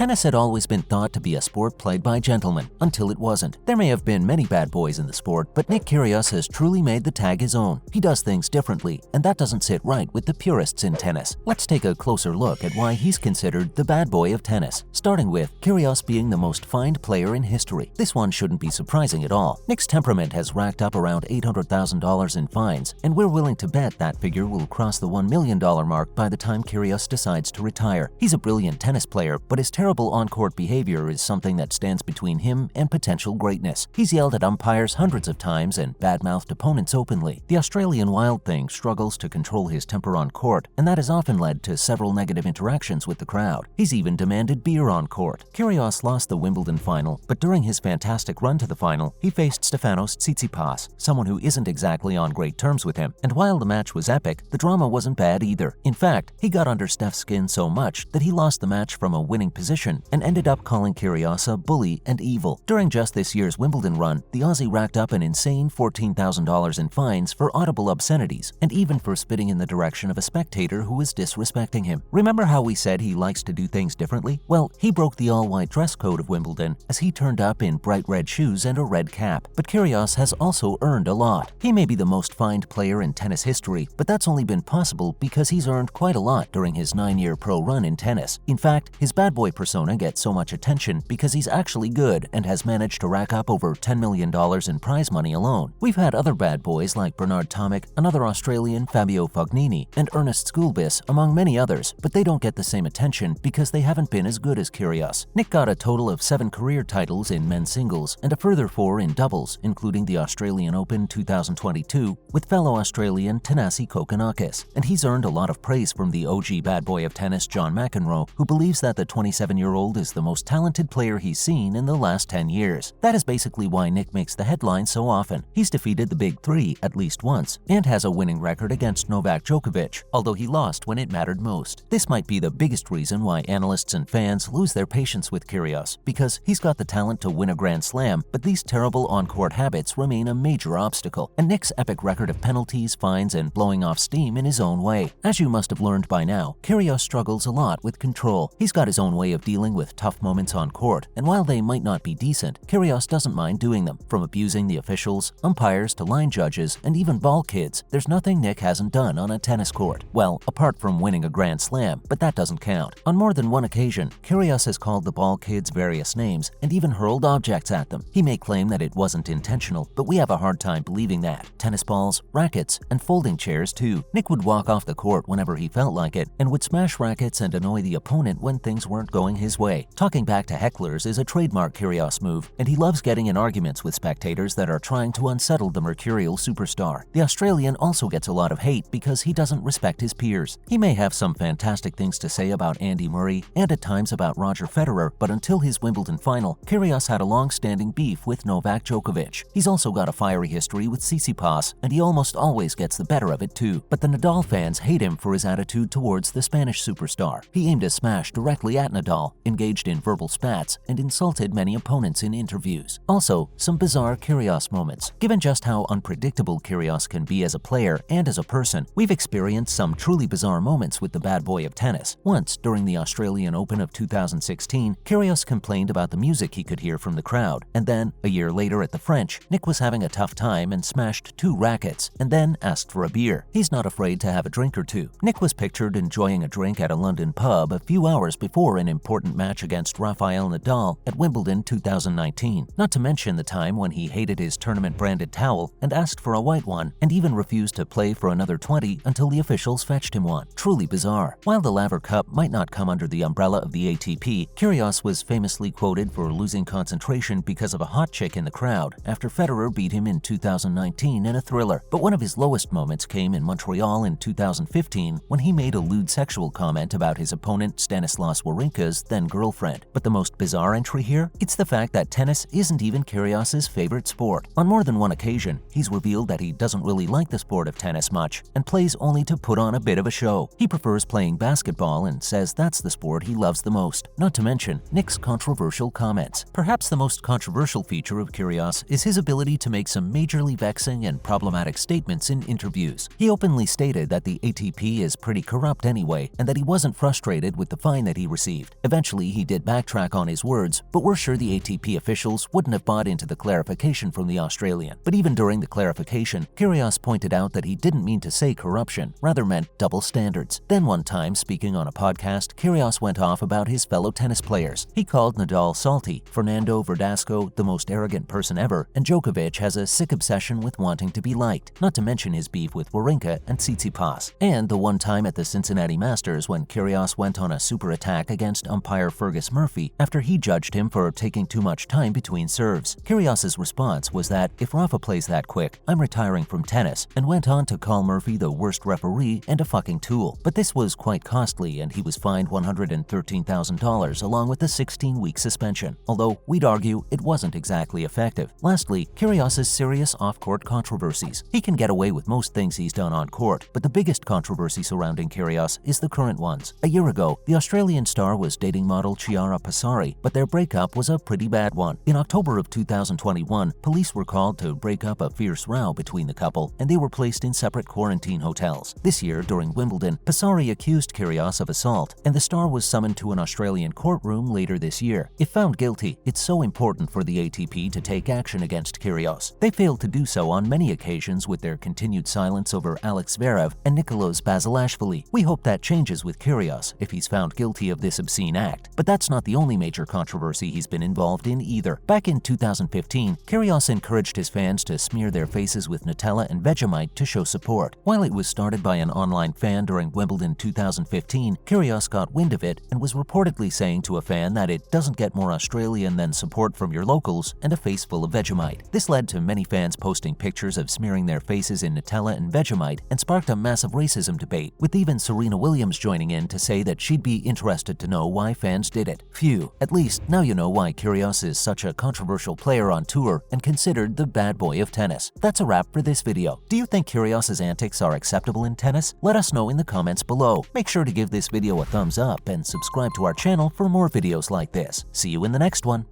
Tennis had always been thought to be a sport played by gentlemen, until it wasn't. There may have been many bad boys in the sport, but Nick Kyrgios has truly made the tag his own. He does things differently, and that doesn't sit right with the purists in tennis. Let's take a closer look at why he's considered the bad boy of tennis, starting with Kyrgios being the most fined player in history. This one shouldn't be surprising at all. Nick's temperament has racked up around $800,000 in fines, and we're willing to bet that figure will cross the $1 million mark by the time Kyrgios decides to retire. He's a brilliant tennis player, but his terrible on-court behavior is something that stands between him and potential greatness. He's yelled at umpires hundreds of times and bad-mouthed opponents openly. The Australian Wild Thing struggles to control his temper on court, and that has often led to several negative interactions with the crowd. He's even demanded beer on court. Kyrgios lost the Wimbledon final, but during his fantastic run to the final, he faced Stefanos Tsitsipas, someone who isn't exactly on great terms with him. And while the match was epic, the drama wasn't bad either. In fact, he got under Steph's skin so much that he lost the match from a winning position and ended up calling Kyrgios a bully and evil. During just this year's Wimbledon run, the Aussie racked up an insane $14,000 in fines for audible obscenities and even for spitting in the direction of a spectator who was disrespecting him. Remember how we said he likes to do things differently? Well, he broke the all-white dress code of Wimbledon as he turned up in bright red shoes and a red cap. But Kyrgios has also earned a lot. He may be the most fined player in tennis history, but that's only been possible because he's earned quite a lot during his 9-year pro run in tennis. In fact, his bad boy persona gets so much attention because he's actually good and has managed to rack up over $10 million in prize money alone. We've had other bad boys like Bernard Tomic, another Australian, Fabio Fognini, and Ernest Skulbis, among many others, but they don't get the same attention because they haven't been as good as Kyrgios. Nick got a total of 7 career titles in men's singles and a further 4 in doubles, including the Australian Open 2022 with fellow Australian Thanasi Kokkinakis. And he's earned a lot of praise from the OG bad boy of tennis John McEnroe, who believes that the 27-year-old is the most talented player he's seen in the last 10 years. That is basically why Nick makes the headlines so often. He's defeated the Big Three at least once and has a winning record against Novak Djokovic, although he lost when it mattered most. This might be the biggest reason why analysts and fans lose their patience with Kyrgios, because he's got the talent to win a Grand Slam, but these terrible on-court habits remain a major obstacle, and Nick's epic record of penalties, fines, and blowing off steam in his own way. As you must have learned by now, Kyrgios struggles a lot with control. He's got his own way of dealing with tough moments on court, and while they might not be decent, Kyrgios doesn't mind doing them. From abusing the officials, umpires to line judges, and even ball kids, there's nothing Nick hasn't done on a tennis court. Well, apart from winning a Grand Slam, but that doesn't count. On more than one occasion, Kyrgios has called the ball kids various names and even hurled objects at them. He may claim that it wasn't intentional, but we have a hard time believing that. Tennis balls, rackets, and folding chairs too. Nick would walk off the court whenever he felt like it and would smash rackets and annoy the opponent when things weren't going his way. Talking back to hecklers is a trademark Kyrgios move, and he loves getting in arguments with spectators that are trying to unsettle the mercurial superstar. The Australian also gets a lot of hate because he doesn't respect his peers. He may have some fantastic things to say about Andy Murray and at times about Roger Federer, but until his Wimbledon final, Kyrgios had a long-standing beef with Novak Djokovic. He's also got a fiery history with Tsitsipas, and he almost always gets the better of it too. But the Nadal fans hate him for his attitude towards the Spanish superstar. He aimed a smash directly at Nadal, engaged in verbal spats, and insulted many opponents in interviews. Also, some bizarre Kyrgios moments. Given just how unpredictable Kyrgios can be as a player and as a person, we've experienced some truly bizarre moments with the bad boy of tennis. Once, during the Australian Open of 2016, Kyrgios complained about the music he could hear from the crowd, and then, a year later at the French, Nick was having a tough time and smashed 2 rackets, and then asked for a beer. He's not afraid to have a drink or two. Nick was pictured enjoying a drink at a London pub a few hours before an important match against Rafael Nadal at Wimbledon 2019. Not to mention the time when he hated his tournament-branded towel and asked for a white one, and even refused to play for another 20 until the officials fetched him one. Truly bizarre. While the Laver Cup might not come under the umbrella of the ATP, Kyrgios was famously quoted for losing concentration because of a hot chick in the crowd after Federer beat him in 2019 in a thriller. But one of his lowest moments came in Montreal in 2015 when he made a lewd sexual comment about his opponent Stanislas Wawrinka's then-girlfriend. But the most bizarre entry here? It's the fact that tennis isn't even Kyrgios' favorite sport. On more than one occasion, he's revealed that he doesn't really like the sport of tennis much and plays only to put on a bit of a show. He prefers playing basketball and says that's the sport he loves the most. Not to mention Nick's controversial comments. Perhaps the most controversial feature of Kyrgios is his ability to make some majorly vexing and problematic statements in interviews. He openly stated that the ATP is pretty corrupt anyway, and that he wasn't frustrated with the fine that he received. Eventually, he did backtrack on his words, but we're sure the ATP officials wouldn't have bought into the clarification from the Australian. But even during the clarification, Kyrgios pointed out that he didn't mean to say corruption, rather meant double standards. Then one time, speaking on a podcast, Kyrgios went off about his fellow tennis players. He called Nadal salty, Fernando Verdasco the most arrogant person ever, and Djokovic has a sick obsession with wanting to be liked, not to mention his beef with Wawrinka and Tsitsipas. And the one time at the Cincinnati Masters when Kyrgios went on a super attack against umpire Fergus Murphy after he judged him for taking too much time between serves. Kyrgios' response was that if Rafa plays that quick, I'm retiring from tennis, and went on to call Murphy the worst referee and a fucking tool. But this was quite costly and he was fined $113,000 along with a 16-week suspension, although we'd argue it wasn't exactly effective. Lastly, Kyrgios' serious off-court controversies. He can get away with most things he's done on court, but the biggest controversy surrounding Kyrgios is the current ones. A year ago, the Australian star was dating model Chiara Passari, but their breakup was a pretty bad one. In October of 2021, police were called to break up a fierce row between the couple, and they were placed in separate quarantine hotels. This year, during Wimbledon, Passari accused Kyrgios of assault, and the star was summoned to an Australian courtroom later this year. If found guilty, it's so important for the ATP to take action against Kyrgios. They failed to do so on many occasions with their continued silence over Alex Zverev and Nicolas Basilashvili. We hope that changes with Kyrgios if he's found guilty of this obscene act. But that's not the only major controversy he's been involved in either. Back in 2015, Kyrgios encouraged his fans to smear their faces with Nutella and Vegemite to show support. While it was started by an online fan during Wimbledon 2015, Kyrgios got wind of it and was reportedly saying to a fan that it doesn't get more Australian than support from your locals and a face full of Vegemite. This led to many fans posting pictures of smearing their faces in Nutella and Vegemite and sparked a massive racism debate, with even Serena Williams joining in to say that she'd be interested to know why fans did it. Phew, at least now you know why Kyrgios is such a controversial player on tour and considered the bad boy of tennis. That's a wrap for this video. Do you think Kyrgios' antics are acceptable in tennis? Let us know in the comments below. Make sure to give this video a thumbs up and subscribe to our channel for more videos like this. See you in the next one.